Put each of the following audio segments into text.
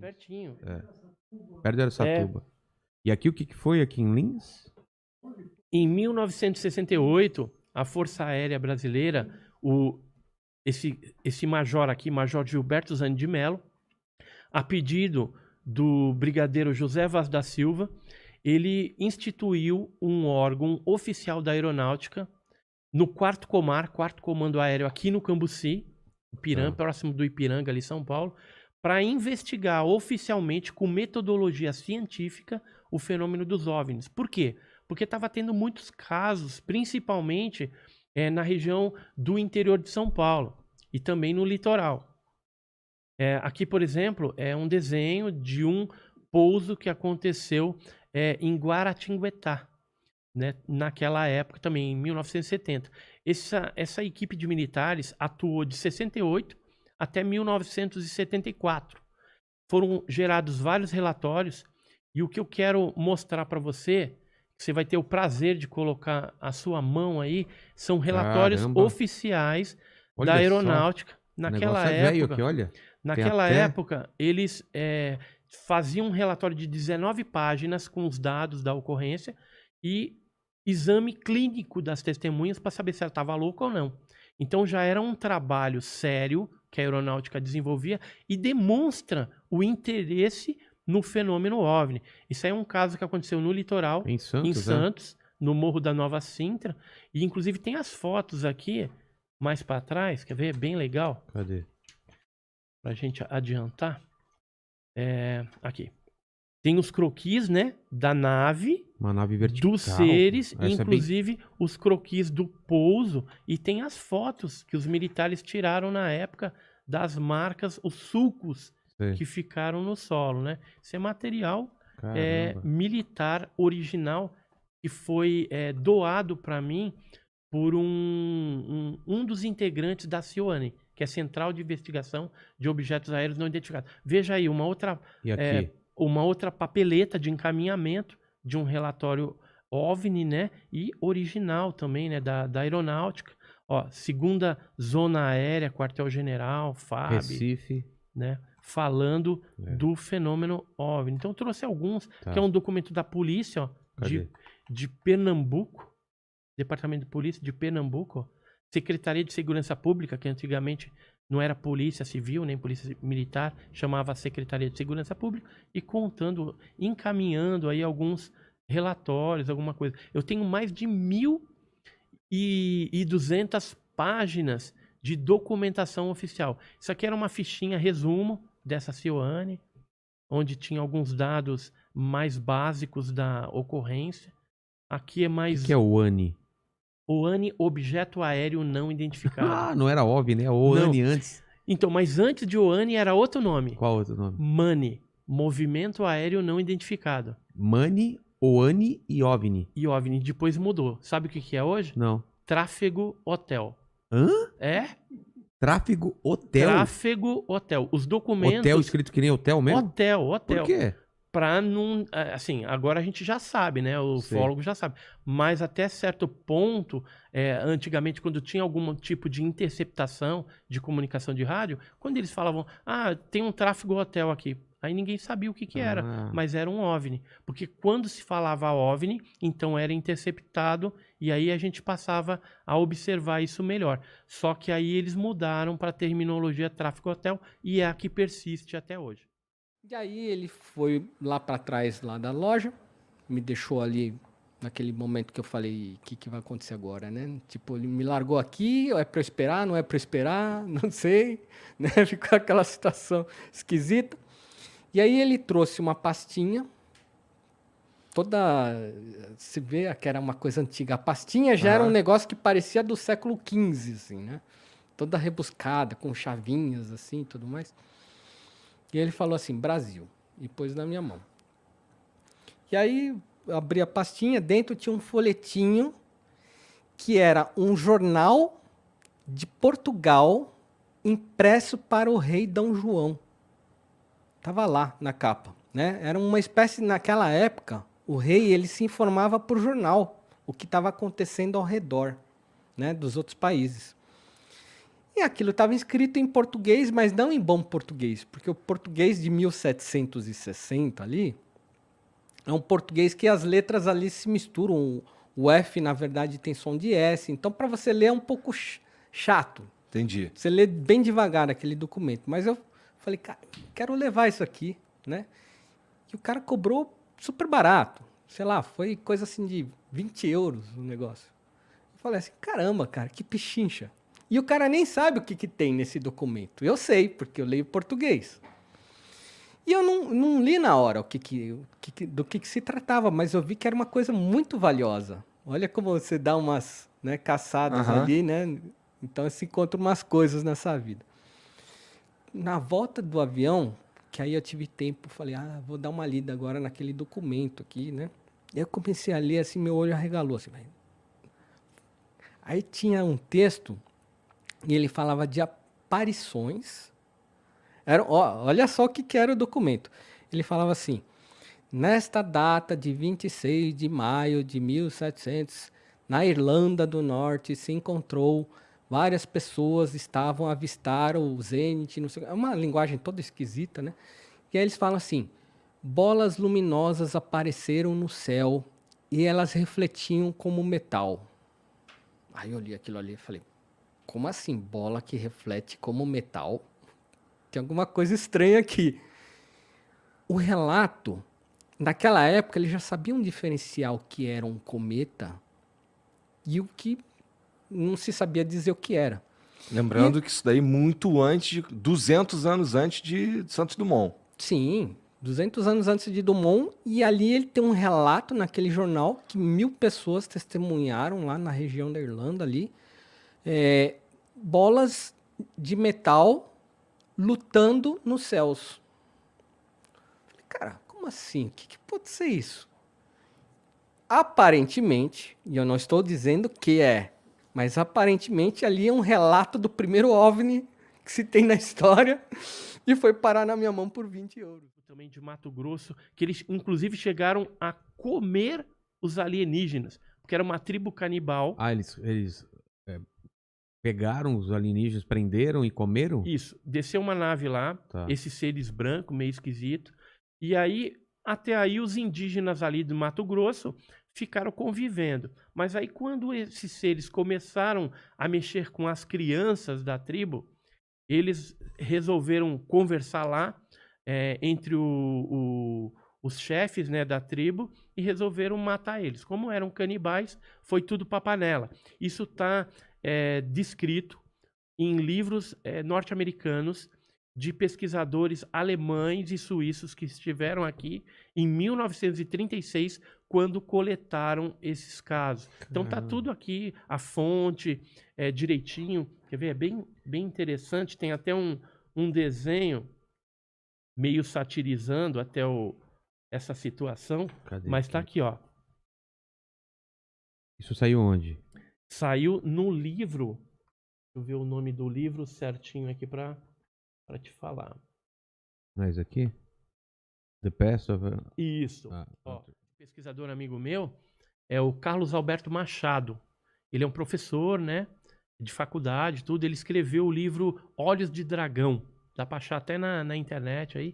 pertinho. Perto de Araçatuba. E aqui o que foi aqui em Lins? Em 1968, a Força Aérea Brasileira, esse major aqui, Major Gilberto Zani de Mello, a pedido do brigadeiro José Vaz da Silva, ele instituiu um órgão oficial da aeronáutica no 4º Comar, 4º Comando Aéreo aqui no Cambuci, próximo do Ipiranga, ali em São Paulo, para investigar oficialmente com metodologia científica o fenômeno dos OVNIs. Por quê? Porque estava tendo muitos casos, principalmente na região do interior de São Paulo e também no litoral. Aqui, por exemplo, é um desenho de um pouso que aconteceu em Guaratinguetá, né, naquela época também, em 1970. Essa equipe de militares atuou de 68 até 1974. Foram gerados vários relatórios e o que eu quero mostrar para você, que você vai ter o prazer de colocar a sua mão aí, são relatórios oficiais da aeronáutica. Naquela época, aqui, olha. Naquela época, eles faziam um relatório de 19 páginas com os dados da ocorrência e exame clínico das testemunhas para saber se ela estava louca ou não. Então já era um trabalho sério que a aeronáutica desenvolvia e demonstra o interesse no fenômeno OVNI. Isso aí é um caso que aconteceu no litoral, em Santos, no Morro da Nova Sintra, e inclusive tem as fotos aqui, mais para trás, quer ver? Bem legal. Cadê? Pra gente adiantar. Aqui. Tem os croquis, né? Da nave. Uma nave vertical. Dos seres, inclusive os croquis do pouso. E tem as fotos que os militares tiraram na época das marcas, os sulcos que ficaram no solo, né? Isso é material militar original que foi doado para mim por um dos integrantes da CIOANI, que é Central de Investigação de Objetos Aéreos Não Identificados. Veja aí, uma outra papeleta de encaminhamento de um relatório OVNI, né? E original também, né? Da aeronáutica. Ó, 2ª Zona Aérea, Quartel-General, FAB. Recife. Né? Falando do fenômeno OVNI. Então eu trouxe alguns, que é um documento da polícia, ó, de Pernambuco, Departamento de Polícia de Pernambuco, ó, Secretaria de Segurança Pública, que antigamente não era Polícia Civil, nem Polícia Militar, chamava Secretaria de Segurança Pública, e encaminhando aí alguns relatórios, alguma coisa. Eu tenho mais de 1.200 páginas de documentação oficial. Isso aqui era uma fichinha resumo dessa CIOANI, onde tinha alguns dados mais básicos da ocorrência. Aqui é mais... O que é o ANI? OANI, Objeto Aéreo Não Identificado. Ah, não era OVNI, né? O ANI antes. Então, mas antes de OANI era outro nome. Qual outro nome? MANI, Movimento Aéreo Não Identificado. MANI, OANI e OVNI. E OVNI, depois mudou. Sabe o que é hoje? Não. Tráfego Hotel. Hã? Tráfego Hotel? Tráfego Hotel. Os documentos... Hotel escrito que nem hotel mesmo? Hotel. Por quê? Pra não... Assim, agora a gente já sabe, né? O ufólogo já sabe. Mas até certo ponto, antigamente, quando tinha algum tipo de interceptação de comunicação de rádio, quando eles falavam, tem um tráfego hotel aqui. Aí ninguém sabia o que era, mas era um OVNI. Porque quando se falava OVNI, então era interceptado, e aí a gente passava a observar isso melhor. Só que aí eles mudaram para a terminologia tráfego hotel, e é a que persiste até hoje. E aí ele foi lá para trás lá da loja, me deixou ali naquele momento que eu falei, o que vai acontecer agora, né? Tipo, ele me largou aqui, é para eu esperar, não é para eu esperar, não sei, né? Ficou aquela situação esquisita. E aí ele trouxe uma pastinha, toda, se vê que era uma coisa antiga. A pastinha já era um negócio que parecia do século XV, assim, né? Toda rebuscada, com chavinhas, assim, e tudo mais. E ele falou assim, Brasil, e pôs na minha mão. E aí eu abri a pastinha, dentro tinha um folhetinho que era um jornal de Portugal impresso para o rei Dom João. Estava lá na capa, né? Era uma espécie, naquela época, o rei ele se informava por jornal o que estava acontecendo ao redor, né, dos outros países. E aquilo estava escrito em português, mas não em bom português, porque o português de 1760 ali é um português que as letras ali se misturam. O F, na verdade, tem som de S. Então, para você ler é um pouco chato. Entendi. Você lê bem devagar aquele documento. Mas eu falei, cara, quero levar isso aqui, né? E o cara cobrou super barato. Sei lá, foi coisa assim de 20 euros o negócio. Eu falei assim, caramba, cara, que pichincha. E o cara nem sabe o que tem nesse documento. Eu sei, porque eu leio português. E eu não li na hora do que se tratava, mas eu vi que era uma coisa muito valiosa. Olha como você dá umas, né, caçadas ali, né? Então você encontra umas coisas nessa vida. Na volta do avião, que aí eu tive tempo, falei, vou dar uma lida agora naquele documento aqui, né? E eu comecei a ler, assim, meu olho arregalou, assim. Aí tinha um texto, e ele falava de aparições. Olha só o que era o documento. Ele falava assim, nesta data de 26 de maio de 1700, na Irlanda do Norte, se encontrou... Várias pessoas estavam a avistar o zênite, não sei, é uma linguagem toda esquisita, né? E aí eles falam assim, bolas luminosas apareceram no céu e elas refletiam como metal. Aí eu li aquilo ali e falei, como assim, bola que reflete como metal? Tem alguma coisa estranha aqui. O relato, naquela época, eles já sabiam diferenciar o que era um cometa e o que... não se sabia dizer o que era. Lembrando que isso daí muito antes, 200 anos antes de Santos Dumont. Sim, 200 anos antes de Dumont, e ali ele tem um relato naquele jornal que 1000 pessoas testemunharam lá na região da Irlanda ali, bolas de metal lutando nos céus. Falei, cara, como assim? O que pode ser isso? Aparentemente, e eu não estou dizendo que mas aparentemente ali é um relato do primeiro OVNI que se tem na história e foi parar na minha mão por 20 euros. Também de Mato Grosso, que eles inclusive chegaram a comer os alienígenas, porque era uma tribo canibal. Eles pegaram os alienígenas, prenderam e comeram? Isso, desceu uma nave lá, esses seres brancos, meio esquisito, e aí, até aí os indígenas ali do Mato Grosso ficaram convivendo. Mas aí quando esses seres começaram a mexer com as crianças da tribo, eles resolveram conversar lá entre os chefes, né, da tribo e resolveram matar eles. Como eram canibais, foi tudo pra panela. Isso está descrito em livros norte-americanos de pesquisadores alemães e suíços que estiveram aqui em 1936, quando coletaram esses casos. Então tá tudo aqui, a fonte, direitinho. Quer ver? É bem interessante. Tem até um desenho meio satirizando até essa situação. Cadê mas tá aqui, ó. Isso saiu onde? Saiu no livro. Deixa eu ver o nome do livro certinho aqui para te falar. Não é isso aqui? The Past of... Isso. Ó, pesquisador amigo meu é o Carlos Alberto Machado. Ele é um professor, né, de faculdade, tudo. Ele escreveu o livro Olhos de Dragão. Dá para achar até na internet aí.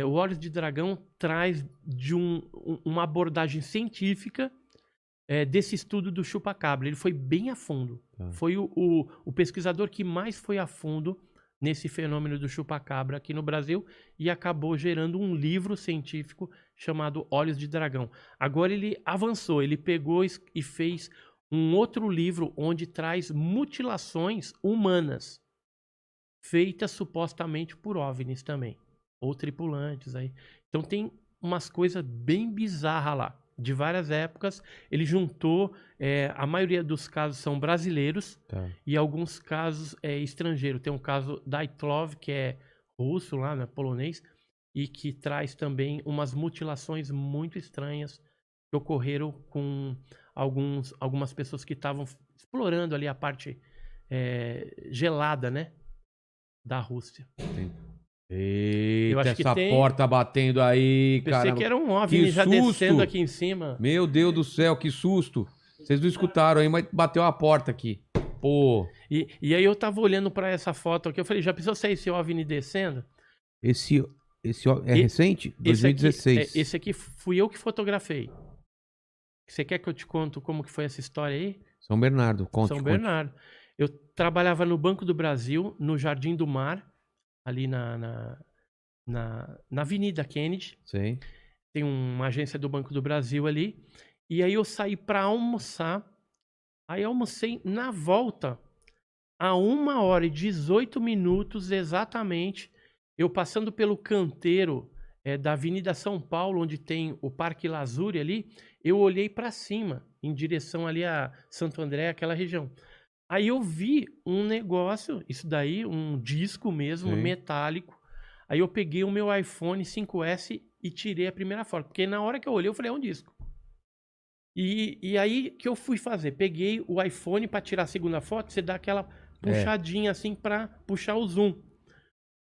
O Olhos de Dragão traz de uma abordagem científica desse estudo do chupacabra. Ele foi bem a fundo. Foi o pesquisador que mais foi a fundo nesse fenômeno do chupacabra aqui no Brasil e acabou gerando um livro científico chamado Olhos de Dragão. Agora ele avançou, ele pegou e fez um outro livro onde traz mutilações humanas feitas supostamente por OVNIs também, ou tripulantes aí. Então tem umas coisas bem bizarras lá, de várias épocas. Ele juntou, a maioria dos casos são brasileiros e alguns casos estrangeiros. Tem um caso da Itlov, que é russo lá, né, polonês, e que traz também umas mutilações muito estranhas que ocorreram com algumas pessoas que estavam explorando ali a parte gelada, né, da Rússia. Eita, Eu acho que essa tem... porta batendo aí, cara. Pensei que era um OVNI já descendo aqui em cima. Meu Deus do céu, que susto. Vocês não escutaram aí, mas bateu a porta aqui. Pô, E aí eu tava olhando pra essa foto aqui, eu falei, já pensou se é esse OVNI descendo? esse é E- recente? Esse aqui, 2016. esse aqui fui eu que fotografei. Você quer que eu te conto como que foi essa história aí? São Bernardo, conte, São conte. Bernardo. Eu trabalhava no Banco do Brasil, no Jardim do Mar, ali na Avenida Kennedy. Sei. Tem uma agência do Banco do Brasil ali. E aí eu saí para almoçar. Aí almocei na volta, a 1h18 exatamente, eu passando pelo canteiro da Avenida São Paulo, onde tem o Parque Lazuri ali, eu olhei para cima, em direção ali a Santo André, aquela região. Aí eu vi um negócio, isso daí, um disco mesmo, Sim. metálico. Aí eu peguei o meu iPhone 5S e tirei a primeira foto. Porque na hora que eu olhei, eu falei, é um disco. E aí que eu fui fazer? Peguei o iPhone para tirar a segunda foto, você dá aquela puxadinha assim para puxar o zoom.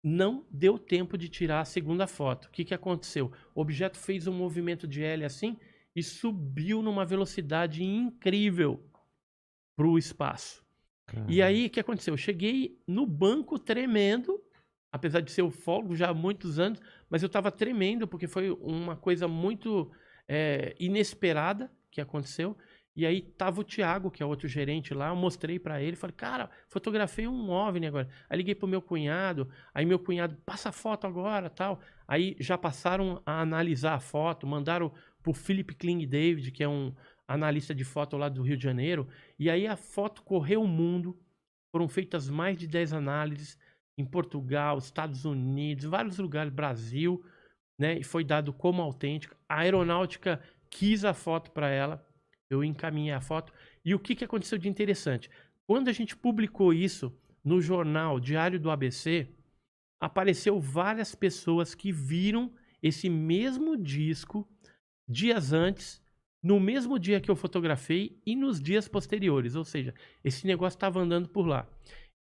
Não deu tempo de tirar a segunda foto. O que que aconteceu? O objeto fez um movimento de L assim e subiu numa velocidade incrível para o espaço. E aí, o que aconteceu? Eu cheguei no banco tremendo, apesar de ser ufólogo já há muitos anos, mas eu estava tremendo porque foi uma coisa muito inesperada que aconteceu. E aí tava o Thiago, que é outro gerente lá, eu mostrei para ele, falei, cara, fotografei um OVNI agora. Aí liguei pro meu cunhado, aí meu cunhado, passa a foto agora, tal. Aí já passaram a analisar a foto, mandaram pro Philip Kling David, que é um analista de foto lá do Rio de Janeiro, e aí a foto correu o mundo, foram feitas mais de 10 análises em Portugal, Estados Unidos, vários lugares, Brasil, né, e foi dado como autêntica. A aeronáutica quis a foto para ela, eu encaminhei a foto, e o que que aconteceu de interessante? Quando a gente publicou isso no jornal Diário do ABC, apareceu várias pessoas que viram esse mesmo disco dias antes, no mesmo dia que eu fotografei e nos dias posteriores, ou seja, esse negócio estava andando por lá.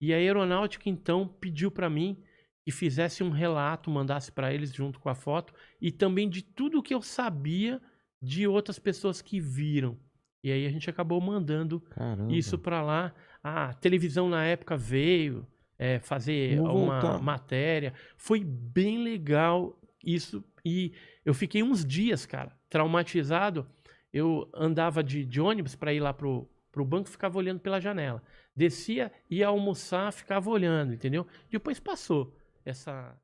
E a aeronáutica então pediu para mim que fizesse um relato, mandasse para eles junto com a foto e também de tudo que eu sabia de outras pessoas que viram. E aí a gente acabou mandando isso para lá. A televisão na época veio fazer uma matéria. Foi bem legal isso. E eu fiquei uns dias, cara, traumatizado. Eu andava de ônibus para ir lá pro banco, ficava olhando pela janela. Descia, ia almoçar, ficava olhando, entendeu? Depois passou essa